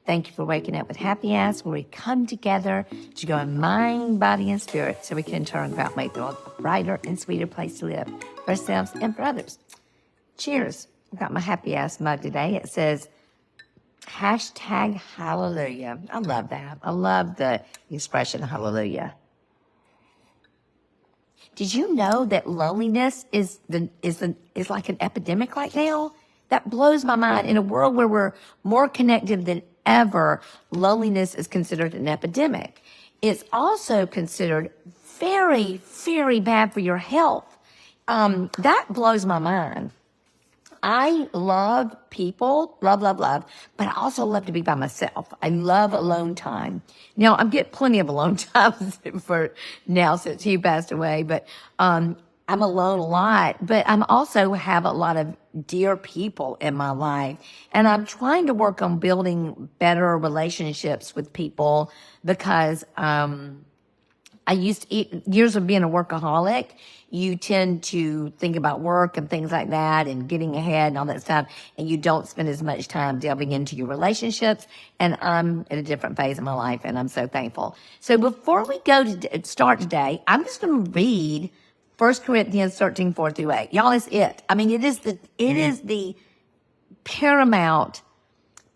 Thank you for waking up with Happy Ass, where we come together to go in mind, body, and spirit so we can turn about make the world a brighter and sweeter place to live for ourselves and for others. Cheers. I've got my Happy Ass mug today. It says, #hallelujah. I love that. I love the expression hallelujah. Did you know that loneliness is like an epidemic right now? That blows my mind. In a world where we're more connected than ever, loneliness is considered an epidemic. It's also considered very, very bad for your health. That blows my mind. I love people, love, but I also love to be by myself. I love alone time. Now, I get plenty of alone time for now since Hugh passed away, but I'm alone a lot, but I'm also have a lot of dear people in my life. And I'm trying to work on building better relationships with people because I used to years of being a workaholic, you tend to think about work and things like that and getting ahead and all that stuff, and you don't spend as much time delving into your relationships. And I'm at a different phase of my life, and I'm so thankful. So before we go to start today, I'm just going to read 1 Corinthians 13, 4-8. Y'all, it's it. I mean, it is the paramount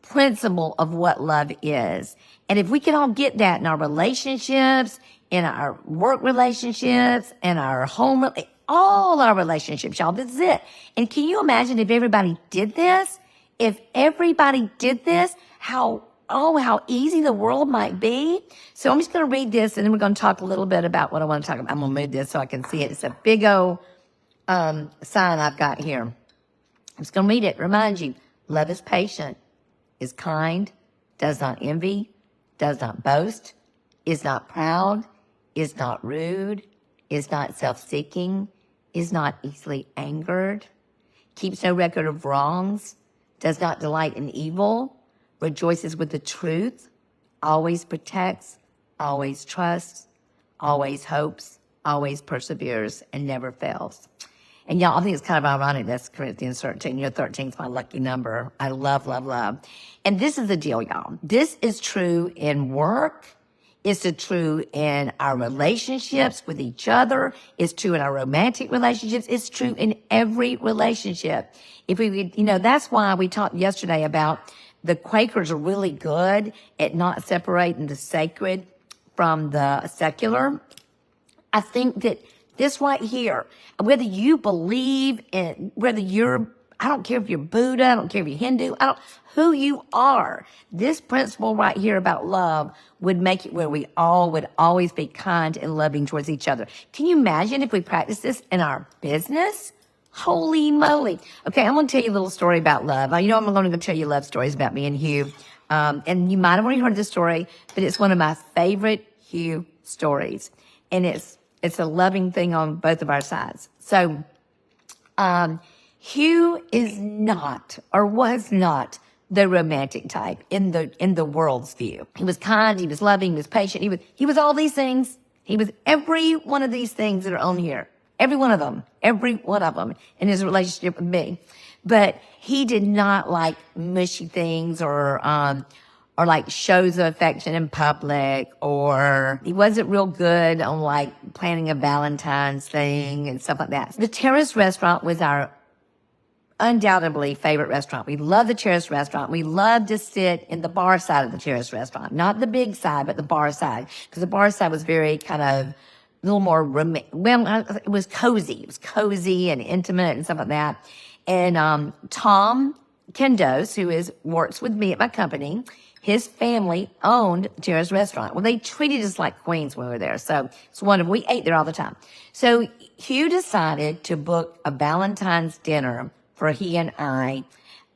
principle of what love is. And if we can all get that in our relationships, in our work relationships, in our home, all our relationships, y'all, this is it. And can you imagine if everybody did this? If everybody did this, how easy the world might be. So I'm just going to read this, and then we're going to talk a little bit about what I want to talk about. I'm going to move this so I can see it. It's a big old sign I've got here. I'm just going to read it. Remind you, love is patient, is kind, does not envy, does not boast, is not proud, is not rude, is not self-seeking, is not easily angered, keeps no record of wrongs, does not delight in evil, rejoices with the truth, always protects, always trusts, always hopes, always perseveres, and never fails. And y'all, I think it's kind of ironic that's Corinthians 13. Your 13 is my lucky number. I love. And this is the deal, y'all. This is true in work. It's true in our relationships with each other. It's true in our romantic relationships. It's true in every relationship. If we, that's why we talked yesterday about the Quakers are really good at not separating the sacred from the secular. I think that this right here, whether you believe in, I don't care if you're Buddha, I don't care if you're Hindu, who you are. This principle right here about love would make it where we all would always be kind and loving towards each other. Can you imagine if we practice this in our business? Holy moly. Okay, I'm going to tell you a little story about love. I'm going to tell you love stories about me and Hugh. And you might have already heard this story, but it's one of my favorite Hugh stories. And it's a loving thing on both of our sides. So, Hugh is not, or was not, the romantic type in the world's view. He was kind, he was loving, he was patient, he was all these things. He was every one of these things that are on here. Every one of them in his relationship with me. But he did not like mushy things or like shows of affection in public, or he wasn't real good on like planning a Valentine's thing and stuff like that. The Terrace restaurant was our undoubtedly favorite restaurant. We love the Terrace restaurant. We love to sit in the bar side of the Terrace restaurant, not the big side, but the bar side, because the bar side was very kind of a little more it was cozy. It was cozy and intimate and stuff like that. And Tom Kendos, who works with me at my company, his family owned Terrace restaurant. Well, they treated us like queens when we were there. So it's we ate there all the time. So Hugh decided to book a Valentine's dinner for he and I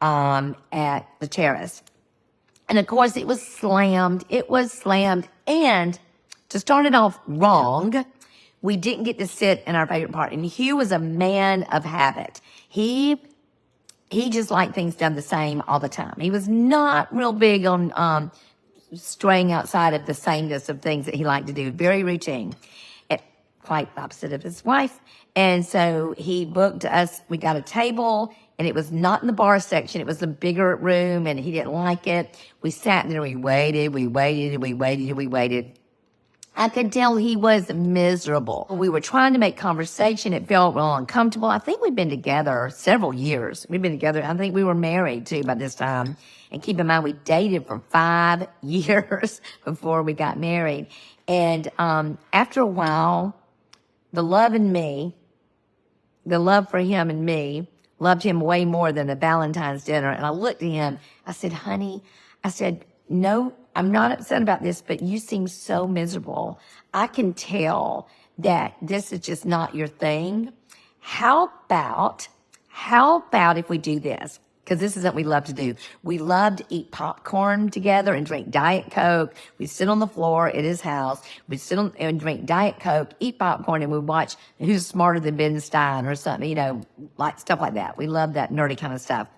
at the Terrace. And of course, it was slammed. And to start it off wrong, we didn't get to sit in our favorite part. And Hugh was a man of habit. He just liked things done the same all the time. He was not real big on straying outside of the sameness of things that he liked to do. Very routine. Quite opposite of his wife. And so he booked us. We got a table And it was not in the bar section. It was a bigger room, and he didn't like it. We sat there, we waited. I could tell he was miserable. We were trying to make conversation. It felt real uncomfortable. I think we'd been together several years. We'd been together. I think we were married too by this time. And keep in mind, we dated for 5 years before we got married. And after a while, the love for him and me, loved him way more than a Valentine's dinner. And I looked at him. I said, honey, no, I'm not upset about this, but you seem so miserable. I can tell that this is just not your thing. How about if we do this? Because this is what we love to do. We love to eat popcorn together and drink Diet Coke. We sit on the floor at his house. We sit and drink Diet Coke, eat popcorn, and we watch Who's Smarter Than Ben Stein or something, like stuff like that. We love that nerdy kind of stuff.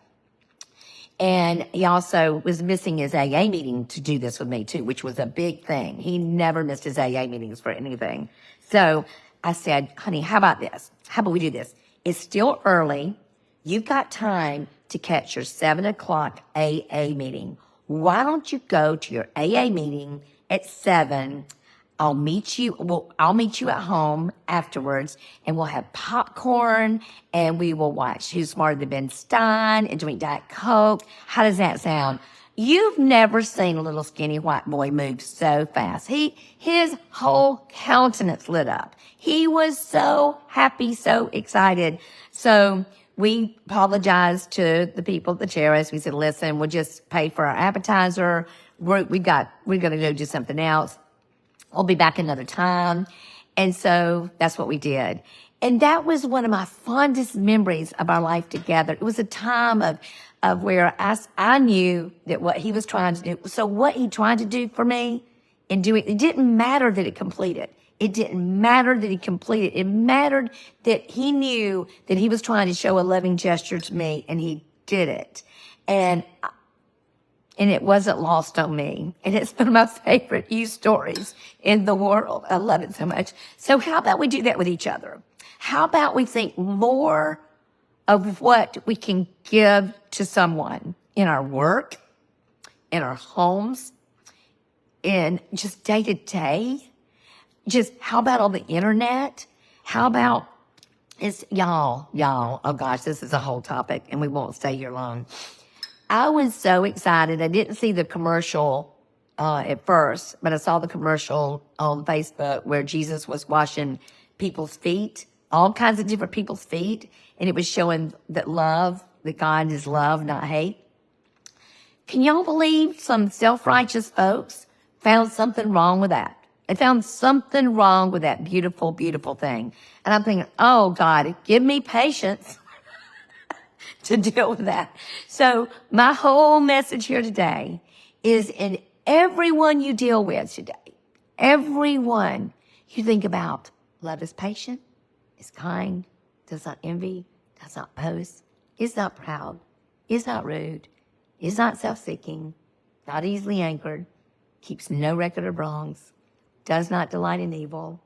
And he also was missing his AA meeting to do this with me too, which was a big thing. He never missed his AA meetings for anything. So I said, honey, how about this? How about we do this? It's still early. You've got time to catch your 7 o'clock AA meeting. Why don't you go to your AA meeting at 7? I'll meet you at home afterwards, and we'll have popcorn, and we will watch Who's Smarter Than Ben Stein and drink Diet Coke. How does that sound? You've never seen a little skinny white boy move so fast. His whole countenance lit up. He was so happy, so excited. So we apologized to the people at the Terrace. We said, listen, we'll just pay for our appetizer. We're going to go do something else. We'll be back another time. And so that's what we did. And that was one of my fondest memories of our life together. It was a time of where I knew that what he was trying to do. So what he tried to do for me and do it didn't matter that it completed. It didn't matter that he completed. It mattered that he knew that he was trying to show a loving gesture to me, and he did it. And it wasn't lost on me. And it's one of my favorite Hugh stories in the world. I love it so much. So how about we do that with each other? How about we think more of what we can give to someone in our work, in our homes, in just day to day? Just how about on the internet? How about y'all, oh gosh, this is a whole topic and we won't stay here long. I was so excited. I didn't see the commercial at first, but I saw the commercial on Facebook where Jesus was washing people's feet, all kinds of different people's feet, and it was showing that God is love, not hate. Can y'all believe some self-righteous folks found something wrong with that? They found something wrong with that beautiful, beautiful thing. And I'm thinking, oh God, give me patience to deal with that. So my whole message here today is in everyone you deal with today, everyone you think about, love is patient, is kind, does not envy, does not boast, is not proud, is not rude, is not self-seeking, not easily angered, keeps no record of wrongs, does not delight in evil,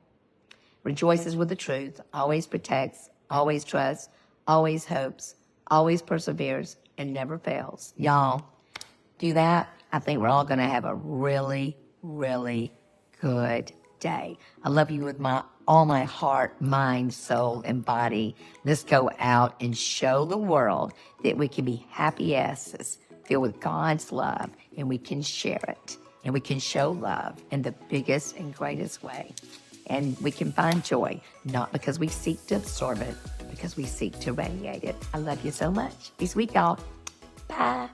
rejoices with the truth, always protects, always trusts, always hopes, always perseveres, and never fails. Y'all, do that. I think we're all going to have a really, really good day. I love you with all my heart, mind, soul, and body. Let's go out and show the world that we can be happy asses filled with God's love, and we can share it, and we can show love in the biggest and greatest way. And we can find joy, not because we seek to absorb it, because we seek to radiate it. I love you so much. Be sweet, y'all. Bye.